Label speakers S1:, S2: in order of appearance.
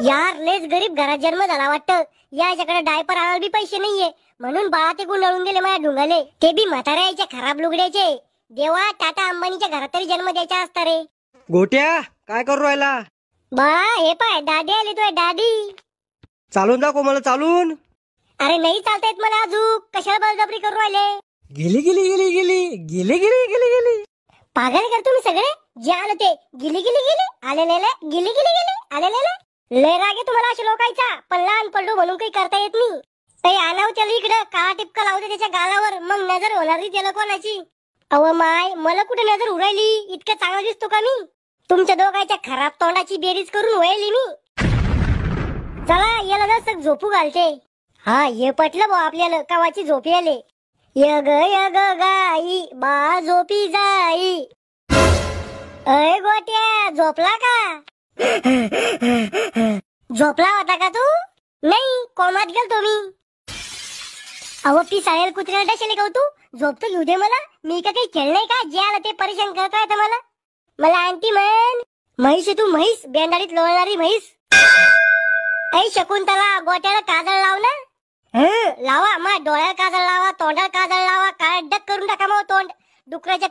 S1: यार लेच गरीब घरात जन्म झाला वाटतं. याच्याकडे डायपर आणायला बी पैसे नाहीये, म्हणून बाळा ते गुंडाळून गेले माझ्या ढुंगाले, ते बी म्हाताऱ्याच्या खराब लुगड्याचे. देवा, टाटा अंबानीच्या घरात तरी जन्म द्यायचा असता रे.
S2: गोट्या काय करू राहिला?
S1: बाळा हे पाय, दादी आली तुझ्या दादी.
S2: चालून दाखव मला, चालून.
S1: अरे नाही चालता येत मला अजून, कशाला बळजबरी करू राहिले?
S2: गेली गेली गेली गेली गेली गेली गेली गेली.
S1: पागल कर तुम्ही सगळे. जे आलं ते गिली गिली गेले, आलेले गिली गिली गेले, आलेले. लय राग आहे तुम्हाला अशा लोकांचा, पण लहान पडलो म्हणून काही करता येत नाही. काही आणाव त्याला इकडं, काळा टिपका लावते त्याच्या गालावर, मग नजर होणार नाही त्याला कोणाची. अव माय, मला कुठे नजर उरायली? इतकं चांगला दिसतो का मी? तुमच्या दोघांच्या खराब तोंडाची बेरीज करून वळली मी. चला याला जसं झोपू घालते. हा ये पटलं भाऊ आपल्याला, कवाची झोपी आले. यग यग गाई बा झोपी जाई. अय गोट्या, झोपला का? झोपला होता का तू? नाही, कोमात गेलतो मी. अहो ती साळेल कुत्र्याला डशेले का तू? झोपतो घेऊ दे मला, मी का काही खेळलंय का? जे आलं ते परेशान करतोय तर मला आणती म्हण. म्हैस आहे तू, म्हैस, बेंदाडीत लोळणारी म्हैस. ऐ शकुंतला, गोट्याला काजळ लाव ना. लावा, मा डोळ्याला काजळ लावा, तोंडाला काजळ लावा, काळ डक करून टाका मग तोंड. डुकराच्या